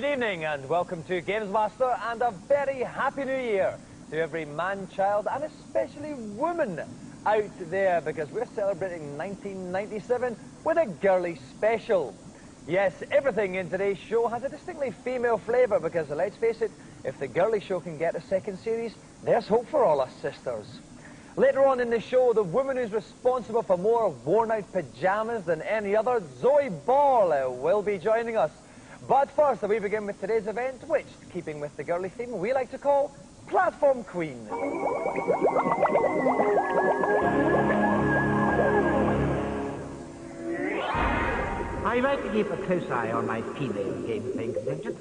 Good evening and welcome to Gamesmaster, and a very happy new year to every man, child and especially woman out there, because we're celebrating 1997 with a girly special. Yes, everything in today's show has a distinctly female flavour because, let's face it, if the girly show can get a second series, there's hope for all us sisters. Later on in the show, the woman who's responsible for more worn-out pyjamas than any other, Zoe Ball, will be joining us. But first, we begin with today's event, which, keeping with the girly theme, we like to call Platform Queen. I like to keep a close eye on my female game-playing contingent,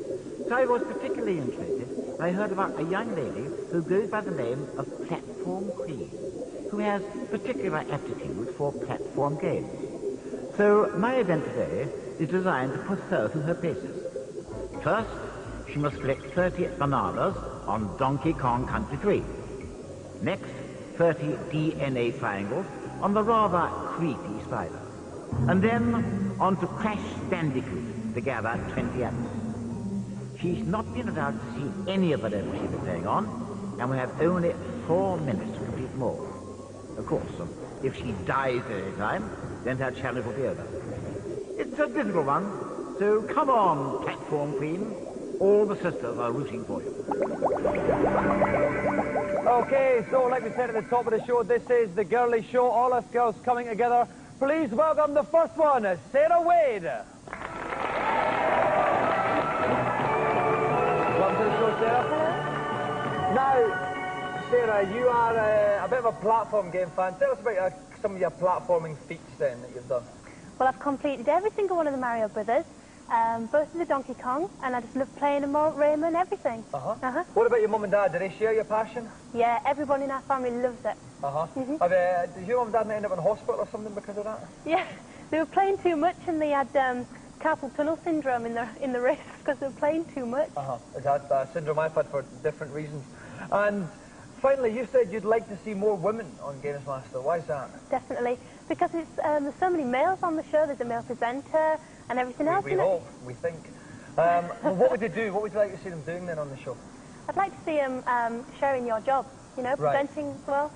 so I was particularly interested when I heard about a young lady who goes by the name of Platform Queen, who has particular aptitude for platform games. So my event today is designed to put her through her paces. First, she must collect 30 bananas on Donkey Kong Country 3. Next, 30 DNA triangles on the rather creepy spider. And then on to Crash Bandicoot to gather 20 apples. She's not been allowed to see any of the levels she's been playing on, and we have only 4 minutes to complete more. Of course, if she dies at any time, then her challenge will be over. It's a difficult one, so come on, Platform Queen. All the sisters are rooting for you. Okay, so like we said at the top of the show, this is the girly show, all us girls coming together. Please welcome the first one, Sarah Wade. Welcome to the show, Sarah. Now, Sarah, you are a bit of a platform game fan. Tell us about some of your platforming feats then that you've done. Well, I've completed every single one of the Mario Brothers, both of the Donkey Kong, and I just love playing them all, Rayman, everything. What about your mum and dad? Do they share your passion? Yeah, everyone in our family loves it. Did your mum and dad end up in hospital or something because of that? Yeah, they were playing too much and they had carpal tunnel syndrome in the wrist because they were playing too much. Is that a syndrome I've had for different reasons? And finally, you said you'd like to see more women on Gamesmaster. Why is that? Definitely, because it's, there's so many males on the show. There's a male presenter and everything else. We hope, we think. Well, what would you do? What would you like to see them doing then on the show? I'd like to see them sharing your job, you know, presenting as well.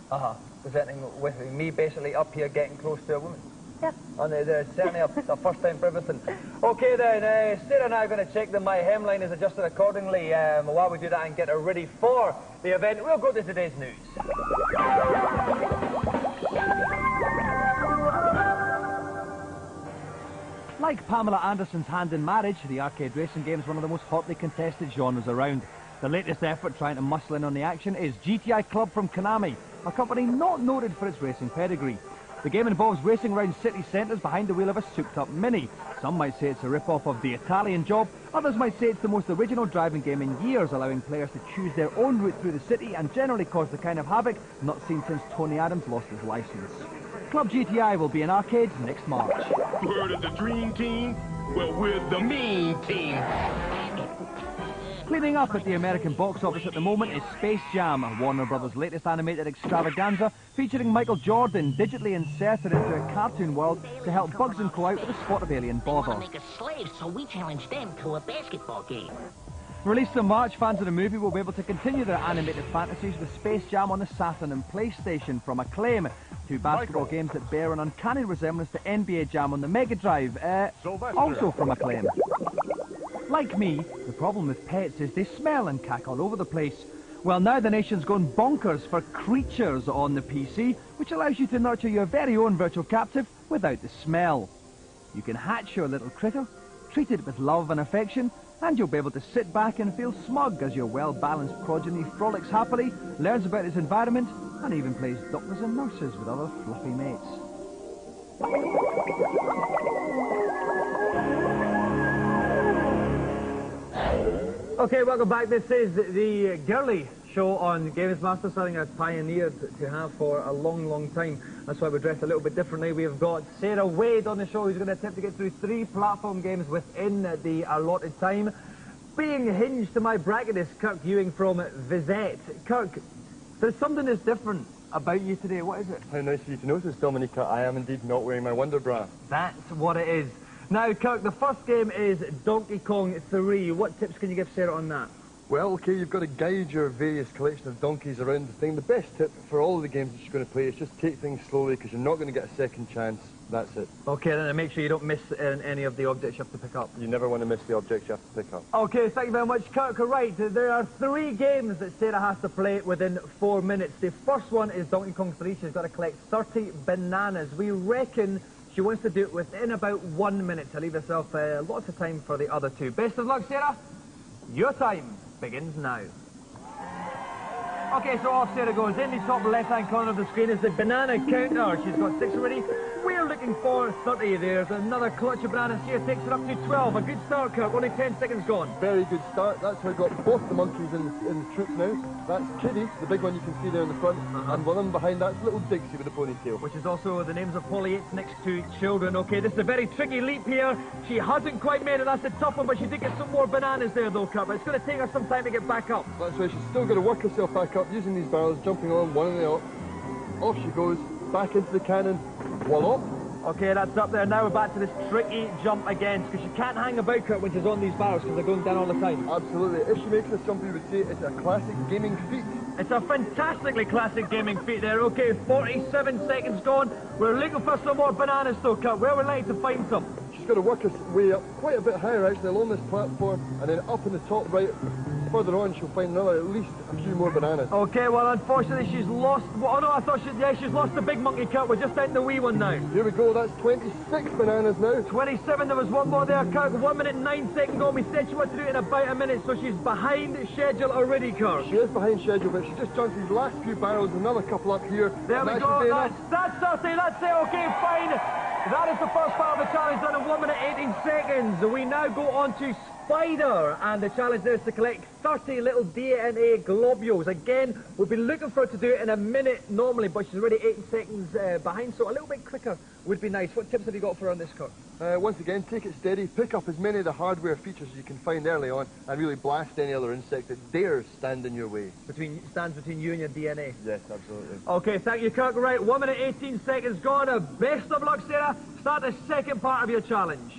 Presenting with me basically up here getting close to a woman. Yeah. And there's certainly a first time for everything. Okay then, Sarah and I are going to check that my hemline is adjusted accordingly. While we do that and get her ready for the event, we'll go to today's news. Like Pamela Anderson's Hand in Marriage, the arcade racing game is one of the most hotly contested genres around. The latest effort trying to muscle in on the action is GTI Club from Konami, a company not noted for its racing pedigree. The game involves racing around city centres behind the wheel of a souped-up Mini. Some might say it's a rip-off of the Italian Job, others might say it's the most original driving game in years, allowing players to choose their own route through the city and generally cause the kind of havoc not seen since Tony Adams lost his licence. Club GTI will be in arcades next March. Word of the Dream Team? Well, we're the mean team. Cleaning up at the American box office at the moment is Space Jam, Warner Brothers' latest animated extravaganza, featuring Michael Jordan digitally inserted into a cartoon world to help Bugs and Co out with a spot of alien bother. They want to make us slaves, so we challenge them to a basketball game. Released in March, fans of the movie will be able to continue their animated fantasies with Space Jam on the Saturn and PlayStation from Acclaim, two basketball games that bear an uncanny resemblance to NBA Jam on the Mega Drive, also from Acclaim. Like me, the problem with pets is they smell and cack all over the place. Well, now the nation's gone bonkers for creatures on the PC, which allows you to nurture your very own virtual captive without the smell. You can hatch your little critter, treat it with love and affection, and you'll be able to sit back and feel smug as your well-balanced progeny frolics happily, learns about its environment, and even plays doctors and nurses with other fluffy mates. Okay, welcome back. This is the girly show on Gamesmaster, something I've pioneered to have for a long, long time. That's why we're dressed a little bit differently. We've got Sarah Wade on the show, who's going to attempt to get through 3 platform games within the allotted time. Being hinged to my bracket is Kirk Ewing from Vizette. Kirk, there's something that's different about you today. What is it? How nice of you to notice, Dominica. I am indeed not wearing my Wonder Bra. That's what it is. Now, Kirk, the first game is Donkey Kong 3. What tips can you give Sarah on that? Well, okay, you've got to guide your various collection of donkeys around the thing. The best tip for all of the games that you're going to play is just take things slowly, because you're not going to get a second chance. That's it. Okay, then make sure you don't miss any of the objects you have to pick up. You never want to miss the objects you have to pick up. Okay, thank you very much, Kirk. Right, there are 3 games that Sarah has to play within 4 minutes. The first one is Donkey Kong 3. She's got to collect 30 bananas. We reckon she wants to do it within about 1 minute to leave herself lots of time for the other 2. Best of luck, Sarah. Your time begins now. Okay, so off Sarah goes. In the top left-hand corner of the screen is the banana counter. She's got 6 already. We're looking for 30. There's another clutch of bananas here. Takes her up to 12. A good start, Kirk. Only 10 seconds gone. Very good start. That's how I got both the monkeys in the troops now. That's Kitty, the big one you can see there in the front, and one of them behind that's little Dixie with the ponytail. Which is also the names of Polly 8's next 2 children. Okay, this is a very tricky leap here. She hasn't quite made it. That's a tough one, but she did get some more bananas there, though, Kirk. But it's going to take her some time to get back up. That's why she's still got to work herself back up using these barrels, jumping on one and the up. Off she goes, back into the cannon. Voila. Okay, that's up there. Now we're back to this tricky jump again, because she can't hang about, Kurt, when she's on these barrels, because they're going down all the time. Absolutely. If she makes this jump, we would say it's a classic gaming feat. It's a fantastically classic gaming feat there. Okay, 47 seconds gone. We're looking for some more bananas, though, Kurt. Where would we like to find some? She's got to work her way up quite a bit higher, actually, along this platform, and then up in the top right. Further on, she'll find another, at least a few more bananas. Okay, well, unfortunately, she's lost... Oh, no, I thought she's lost the big monkey, Kurt. We're just out in the wee one now. Here we go. That's 26 bananas now. 27. There was one more there, Kurt. 1 minute, 9 seconds gone. We said she wanted to do it in about a minute, so she's behind schedule already, Kurt. She is behind schedule, but she just jumped these last few barrels, another couple up here. There we go. That's 30. That's it. Okay, fine. That is the first part of the challenge done in 1 minute, 18 seconds. We now go on to Spider, and the challenge there is to collect 30 little DNA globules. Again, we've been looking for her to do it in a minute normally, but she's already 18 seconds behind, so a little bit quicker would be nice. What tips have you got for her on this, Kurt? Once again, take it steady, pick up as many of the hardware features as you can find early on, and really blast any other insect that dares stand in your way. Stands between you and your DNA? Yes, absolutely. Okay, thank you, Kirk. Right, 1 minute, 18 seconds gone. Best of luck, Sarah. Start the second part of your challenge.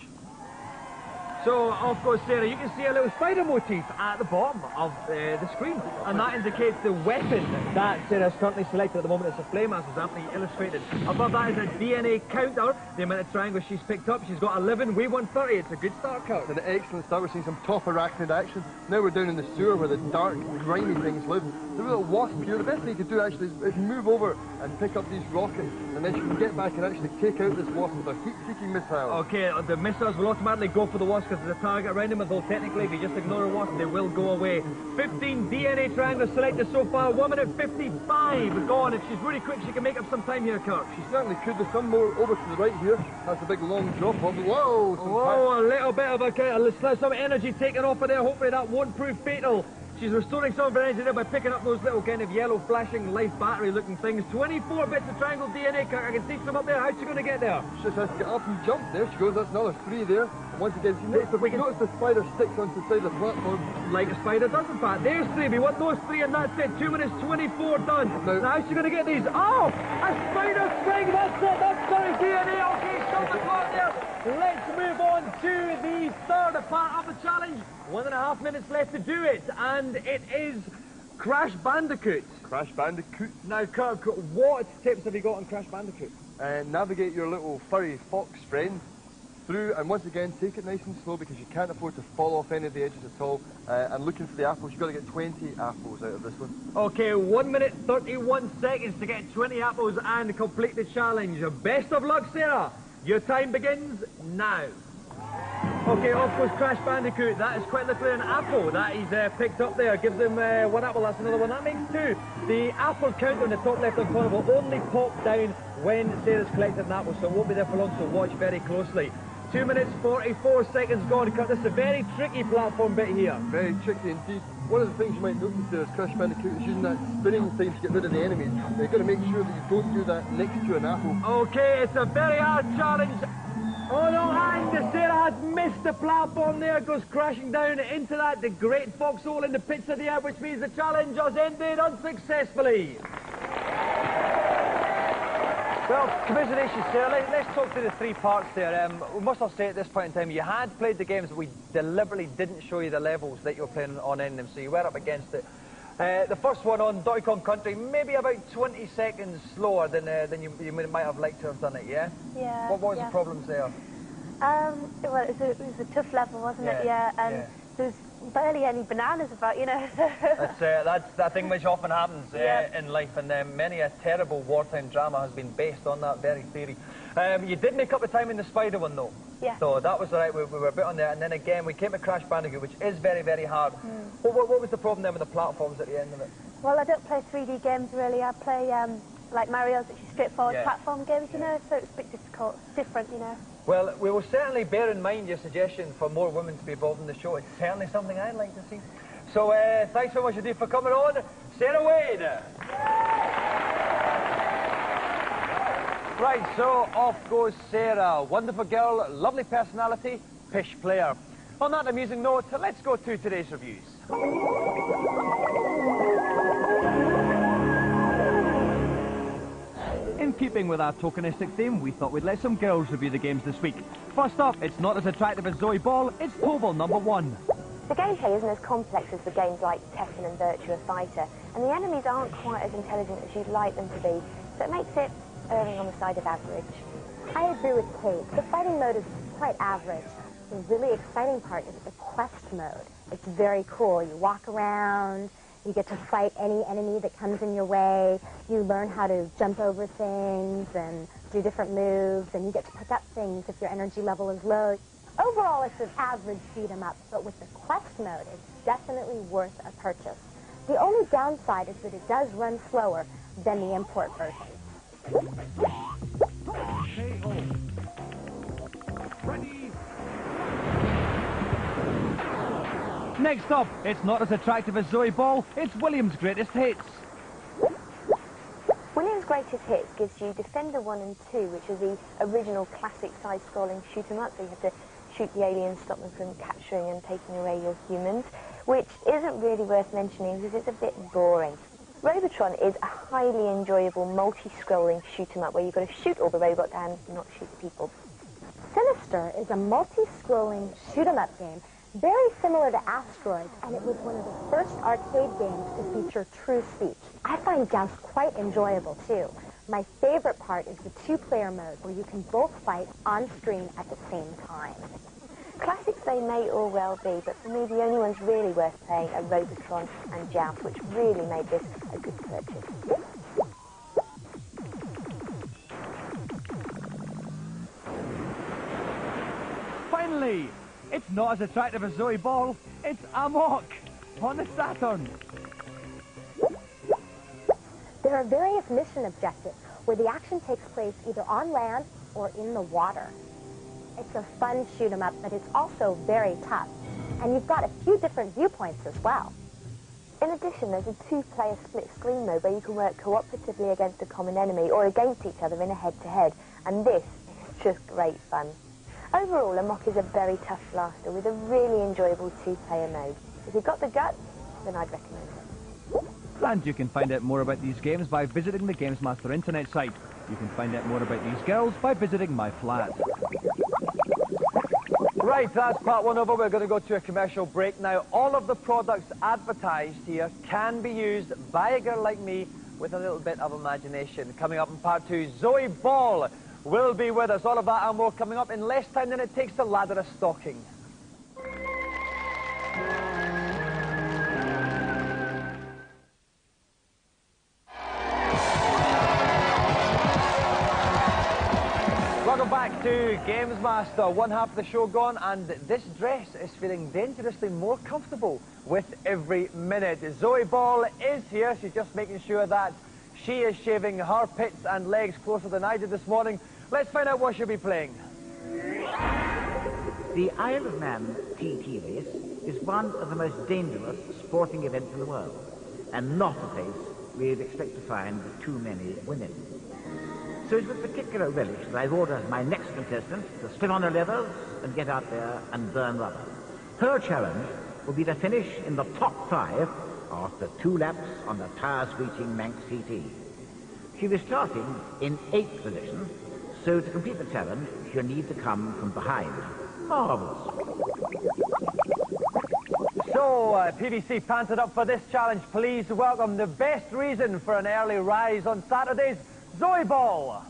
So, off goes Sarah. You can see a little spider motif at the bottom of the screen, and that indicates the weapon that Sarah's currently selected at the moment. It's a flame, as is aptly illustrated. Above that is a DNA counter, the amount of triangles she's picked up. She's got 11, we won 30. It's a good start, Kurt. It's an excellent start. We're seeing some top arachnid action. Now we're down in the sewer where the dark, grimy things live. There's a little wasp here. The best thing you could do actually is move over and pick up these rockets, and then she can get back and actually take out this wasp with a heat-seeking missile. Okay, the missiles will automatically go for the wasp because there's a target around them, although technically if you just ignore a wasp, they will go away. 15 DNA triangles selected so far. 1 minute 55 gone. If she's really quick, she can make up some time here, Kurt. She certainly could. There's some more over to the right here. That's a big long drop off. Whoa! Whoa, a little bit of some energy taken off of there. Hopefully that won't prove fatal. She's restoring some of her energy there by picking up those little kind of yellow flashing life battery looking things. 24 bits of triangle DNA, Kirk. I can see some up there. How's she going to get there? She just has to get up and jump. There she goes. That's another 3 there. And once again, notice the spider sticks onto the side of the platform. Like a spider does, in fact. There's 3. We want those 3 and that's it. 2 minutes 24 done. Now how's she going to get these? Oh! A spider string! That's it! That's 30 DNA! Okay, stop the clock there. Let's move on to the third part of the challenge. 1.5 minutes left to do it, and it is Crash Bandicoot. Crash Bandicoot. Now, Kirk, what tips have you got on Crash Bandicoot? Navigate your little furry fox friend through, and once again, take it nice and slow because you can't afford to fall off any of the edges at all. And looking for the apples, you've got to get 20 apples out of this one. Okay, 1 minute 31 seconds to get 20 apples and complete the challenge. Best of luck, Sarah. Your time begins now. Okay, off goes Crash Bandicoot. That is quite literally an apple that he's picked up there. Gives him 1 apple, that's another one. That makes 2. The apple counter in the top left-hand corner will only pop down when Sarah's collected an apple, so it won't be there for long, so watch very closely. 2 minutes 44 seconds gone. This is a very tricky platform bit here. Very tricky indeed. One of the things you might notice there is Crash Bandicoot is using that spinning thing to get rid of the enemies. Now you've got to make sure that you don't do that next to an apple. Okay, it's a very hard challenge. Oh no, and Sarah has missed the platform there, goes crashing down into that, the great foxhole in the pits of the air, which means the challenge has ended unsuccessfully. Well, congratulations, Sarah. Let's talk through the three parts there. We must all say at this point in time, you had played the games, but we deliberately didn't show you the levels that you were playing on in them, so you were up against it. The first one on Donkey Kong Country, maybe about 20 seconds slower than you might have liked to have done it, yeah? Yeah. What was the problems there? Well, it was a tough level, wasn't it? Yeah, and there's barely any bananas about, you know. That's that thing which often happens in life, and many a terrible wartime drama has been based on that very theory. You did make up the time in the spider one, though. Yeah. So that was all right, we were a bit on there, and then again we came to Crash Bandicoot, which is very, very hard. What was the problem then with the platforms at the end of it? Well, I don't play 3D games, really. I play, like Mario's, which is straightforward platform games, you know, so it's a bit difficult. It's different, you know. Well, we will certainly bear in mind your suggestion for more women to be involved in the show. It's certainly something I'd like to see. So, thanks so much indeed for coming on. Sarah Wade! Right, so off goes Sarah. Wonderful girl, lovely personality, pish player. On that amusing note, let's go to today's reviews. In keeping with our tokenistic theme, we thought we'd let some girls review the games this week. First up, it's not as attractive as Zoe Ball, it's Tobal #1. The gameplay isn't as complex as the games like Tekken and Virtua Fighter, and the enemies aren't quite as intelligent as you'd like them to be, so it makes it erring on the side of average. I agree with Kate. The fighting mode is quite average. The really exciting part is the quest mode. It's very cool. You walk around, you get to fight any enemy that comes in your way, you learn how to jump over things and do different moves, and you get to pick up things if your energy level is low. Overall, it's an average beat-em-up, but with the quest mode, it's definitely worth a purchase. The only downside is that it does run slower than the import version. Ready. Next up, it's not as attractive as Zoe Ball, it's William's Greatest Hits. William's Greatest Hits gives you Defender 1 and 2, which are the original classic side-scrolling shoot-'em-up, so you have to shoot the aliens, stop them from capturing and taking away your humans, which isn't really worth mentioning because it's a bit boring. Robotron is a highly enjoyable multi-scrolling shoot-'em-up where you've got to shoot all the robot down and not shoot the people. Sinister is a multi-scrolling shoot-'em-up game very similar to Asteroids, and it was one of the first arcade games to feature true speech. I find Joust quite enjoyable, too. My favorite part is the two-player mode, where you can both fight on screen at the same time. Classics they may all well be, but for me the only ones really worth playing are Robotron and Joust, which really made this a good purchase. Finally, it's not as attractive as Zoe Ball, it's Amok on the Saturn. There are various mission objectives where the action takes place either on land or in the water. It's a fun shoot-'em-up, but it's also very tough. And you've got a few different viewpoints as well. In addition, there's a two-player split-screen mode where you can work cooperatively against a common enemy or against each other in a head-to-head, and this is just great fun. Overall, Amok is a very tough blaster with a really enjoyable two-player mode. If you've got the guts, then I'd recommend it. And you can find out more about these games by visiting the Gamesmaster internet site. You can find out more about these girls by visiting my flat. Right, that's part one over. We're going to go to a commercial break now. All of the products advertised here can be used by a girl like me with a little bit of imagination. Coming up in part two, Zoe Ball will be with us. All of that and more coming up in less time than it takes to ladder a stocking. Welcome back to Gamesmaster. One half of the show gone, and this dress is feeling dangerously more comfortable with every minute. Zoe Ball is here. She's just making sure that she is shaving her pits and legs closer than I did this morning. Let's find out what she'll be playing. The Isle of Man TT race is one of the most dangerous sporting events in the world, and not a place where you'd expect to find too many women. So it's with particular relish that I've ordered my next contestant to slip on her leathers and get out there and burn rubber. Her challenge will be to finish in the top 5 after 2 laps on the tire-screeching Manx TT. She was starting in 8th position, so to complete the challenge, she'll need to come from behind. Marvellous. So, PVC panted up for this challenge. Please welcome the best reason for an early rise on Saturdays, Zoe Ball.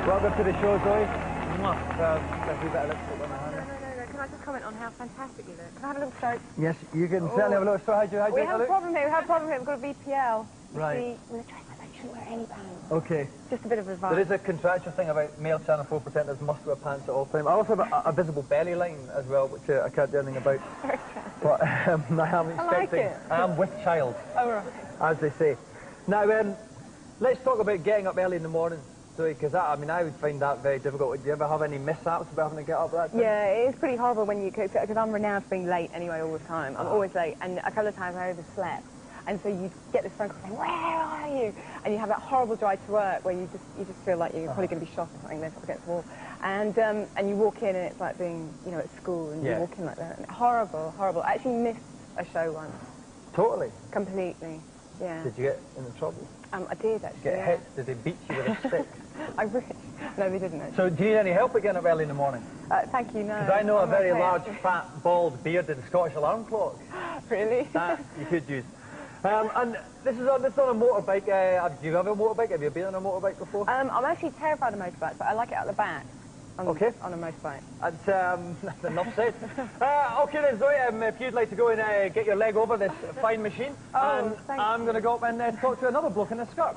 Welcome to the show, Zoe. No. Can I just comment on how fantastic you look? Can I have a little stroke? Yes, you can certainly have a look. So, how do you We have a look? problem here. We've got a BPL. Right. I'm going to try my shouldn't wear any pants. Okay. Just a bit of advice. There is a contractual thing about male channel 4 presenters must wear pants at all times. I also have a visible belly line as well, which I can't do anything about. Very attractive. But I am expecting. it. I am with child, Oh, right. as they say. Now, let's talk about getting up early in the morning. Because I would find that very difficult. Do you ever have any mishaps about having to get up that time? Yeah, it is pretty horrible when you cook, because I'm renowned for being late anyway all the time. I'm always late, and a couple of times I overslept. And so you get this phone call saying, where are you? And you have that horrible drive to work where you just feel like you're probably going to be shot or something, then up against the wall. And you walk in and it's like being, at school, and you walk in like that. And horrible, horrible. I actually missed a show once. Totally? Completely, yeah. Did you get in trouble? I did, actually. Get hit? Did they beat you with a stick? I wish. No, they didn't, actually. So do you need any help with getting up early in the morning? Thank you, no. Because I know a I'm very okay, large, actually. fat, bald, bearded Scottish alarm clock. Really? That you could use. And this is on a motorbike. Do you have a motorbike? Have you been on a motorbike before? I'm actually terrified of motorbikes, but I like it at the back. Okay. On a motorbike. That's enough said. Okay then, Zoe, if you'd like to go and get your leg over this fine machine, and thank I'm going to go up and talk to another bloke in a skirt.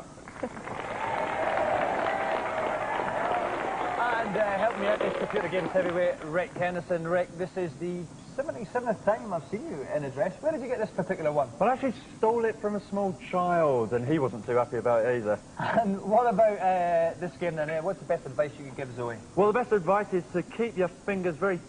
And help me out, this computer games heavyweight, Rick Kennison. Rick, this is the 77th time I've seen you in a dress. Where did you get this particular one? Well, I actually stole it from a small child, and he wasn't too happy about it either. And what about this game then? What's the best advice you could give Zoe? Well, the best advice is to keep your fingers very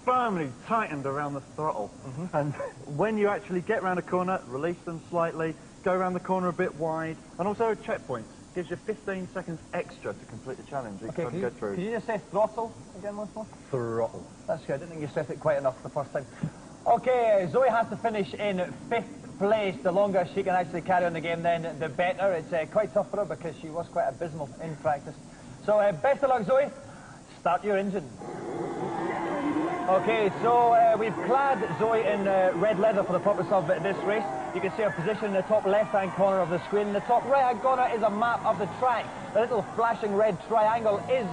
firmly tightened around the throttle. And when you actually get around a corner, release them slightly, go around the corner a bit wide, and also checkpoints. Gives you 15 seconds extra to complete the challenge. Okay, can go through. Can you just say throttle again once more? Throttle. That's good. I didn't think you said it quite enough the first time. Okay, Zoe has to finish in 5th place. The longer she can actually carry on the game, then the better. It's quite tough for her because she was quite abysmal in practice. So best of luck, Zoe. Start your engine. Okay, so we've clad Zoe in red leather for the purpose of this race. You can see her position in the top left-hand corner of the screen. In the top right-hand corner is a map of the track. The little flashing red triangle is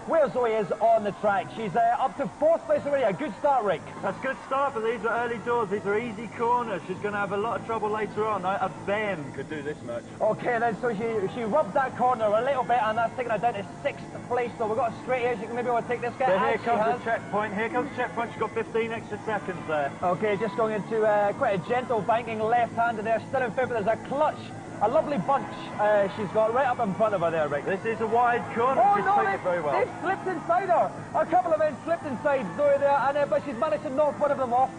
where Zoe is on the track. She's up to 4th place already. A good start, Rick. That's a good start, but these are early doors. These are easy corners. She's going to have a lot of trouble later on. A Ben could do this much. Okay, then, so she rubbed that corner a little bit, and that's taken her down to 6th place. So we've got a straight here. She can maybe overtake this guy. So here comes the checkpoint. Here comes the checkpoint. She's got 15 extra seconds there. Okay, just going into quite a gentle banking left-hander there. Still in 5th, but there's a clutch. A lovely bunch she's got right up in front of her there, Rick. This is a wide corner. Oh, she's no, taken it very well. they've slipped inside her. A couple of men slipped inside Zoe there, and, but she's managed to knock one of them off.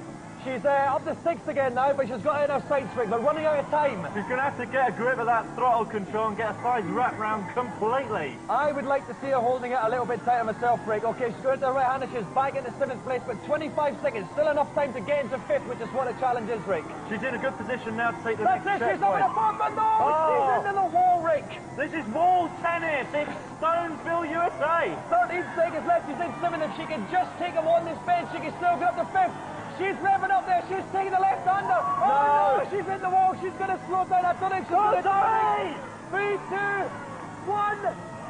She's up to 6th again now, but she's got in her sights, Rick. They're running out of time. She's going to have to get a grip of that throttle control and get her thighs wrapped round completely. I would like to see her holding it a little bit tighter myself, Rick. Okay, she's going to the right-hander. She's back into 7th place, but 25 seconds. Still enough time to get into 5th, which is what the challenge is, Rick. She's in a good position now to take the That's next it, she's over checkpoint. the front, but no! Oh. She's into the wall, Rick. This is wall tennis. It's Stonesville, USA. 13 seconds left. She's in 7th. If she can just take him on this bench, she can still get up to 5th. She's revving up there. She's taking the left-hander. Oh, no. She's in the wall. She's going to slow down. I don't think she's going to do it. 3, 2, 1.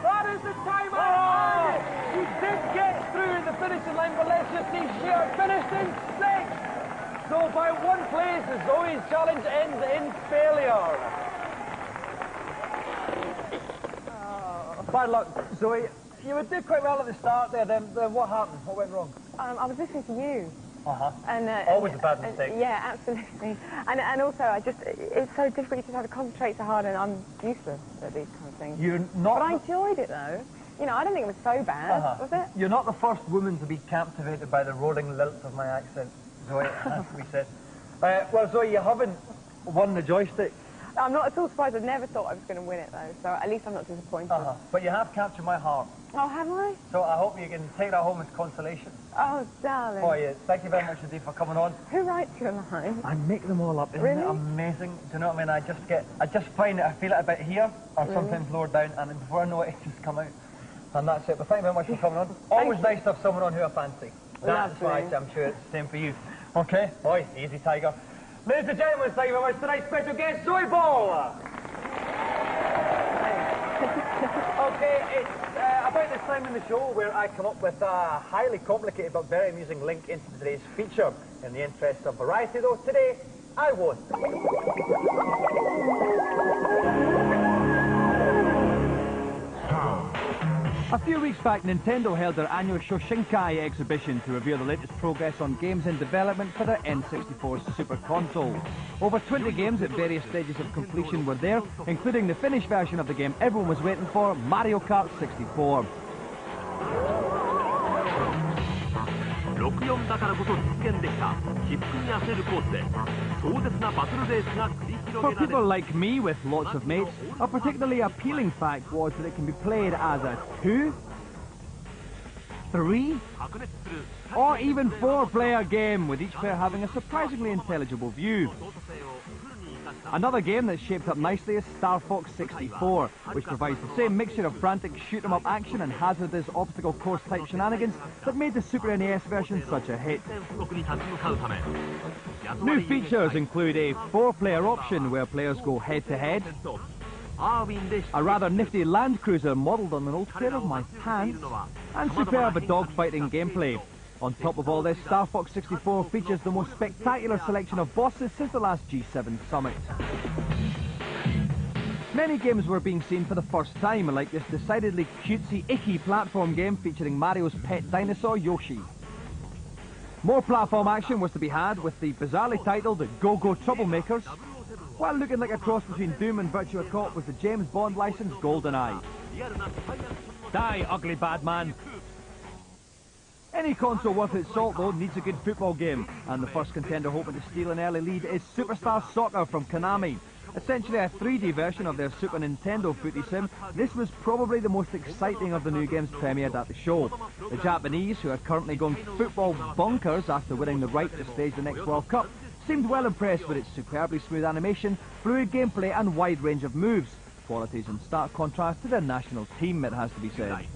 That is the time. Oh. She did get through the finishing line, but let's just see. She finished in 6th. So by 1 place, Zoe's challenge ends in failure. Bad luck, Zoe. You would do quite well at the start there. Then what happened? What went wrong? I was listening to you. And always a bad mistake. Yeah, absolutely. And also, it's so difficult. You just have to concentrate so hard, and I'm useless at these kind of things. You're not. But I enjoyed it though. I don't think it was so bad, was it? You're not the first woman to be captivated by the rolling lilt of my accent, Zoe. That's what we said. Well, Zoe, you haven't won the joystick. I'm not at all surprised. I never thought I was going to win it though. So at least I'm not disappointed. But you have captured my heart. Oh, have I? So I hope you can take that home as consolation. Oh, darling. Oh, yeah. Thank you very much indeed for coming on. Who writes your lines? I make them all up. Isn't Really? it amazing? Do you know what I mean? I just find it, I feel it about here, or sometimes lower down, and before I know it, it just come out. And that's it. But thank you very much for coming on. Always nice to have someone on who I fancy. That's why I'm sure it's the same for you. Okay? Boy, easy, Tiger. Ladies and gentlemen, thank you very much for tonight's special guest, Zoe Ball. Okay, it's about this time in the show where I come up with a highly complicated but very amusing link into today's feature. In the interest of variety, though, today, I won't. A few weeks back, Nintendo held their annual Shoshinkai exhibition to reveal the latest progress on games in development for their N64 Super Console. Over 20 games at various stages of completion were there, including the finished version of the game everyone was waiting for, Mario Kart 64. For people like me with lots of mates, a particularly appealing fact was that it can be played as a 2, 3, or even 4-player game, with each player having a surprisingly intelligible view. Another game that's shaped up nicely is Star Fox 64, which provides the same mixture of frantic shoot-'em-up action and hazardous obstacle course type shenanigans that made the Super NES version such a hit. New features include a 4-player option where players go head-to-head, a rather nifty Land Cruiser modelled on an old pair of my pants, and superb dogfighting gameplay. On top of all this, Star Fox 64 features the most spectacular selection of bosses since the last G7 summit. Many games were being seen for the first time, like this decidedly cutesy, icky platform game featuring Mario's pet dinosaur, Yoshi. More platform action was to be had with the bizarrely titled Go-Go Troublemakers, while looking like a cross between Doom and Virtua Cop was the James Bond licensed GoldenEye. Die, ugly bad man! Any console worth its salt, though, needs a good football game, and the first contender hoping to steal an early lead is Superstar Soccer from Konami. Essentially a 3D version of their Super Nintendo footy sim, this was probably the most exciting of the new games premiered at the show. The Japanese, who are currently going football bonkers after winning the right to stage the next World Cup, seemed well impressed with its superbly smooth animation, fluid gameplay and wide range of moves, qualities in stark contrast to their national team, it has to be said.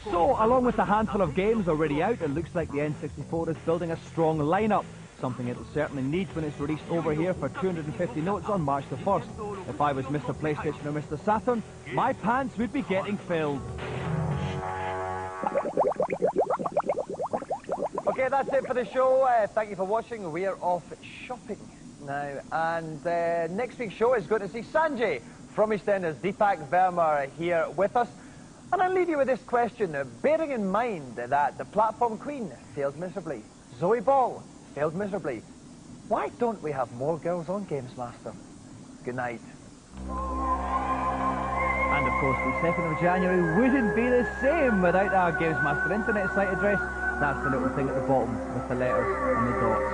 So, along with a handful of games already out, it looks like the N64 is building a strong lineup, something it will certainly need when it's released over here for 250 notes on March the 1st. If I was Mr. PlayStation or Mr. Saturn, my pants would be getting filled. Okay, that's it for the show. Thank you for watching. We are off shopping now, and next week's show is going to see Sanjay from EastEnders, Deepak Verma here with us. And I'll leave you with this question, bearing in mind that the platform queen failed miserably, Zoe Ball failed miserably. Why don't we have more girls on Gamesmaster? Good night. And of course, the 2nd of January wouldn't be the same without our Gamesmaster internet site address. That's the little thing at the bottom with the letters and the dots.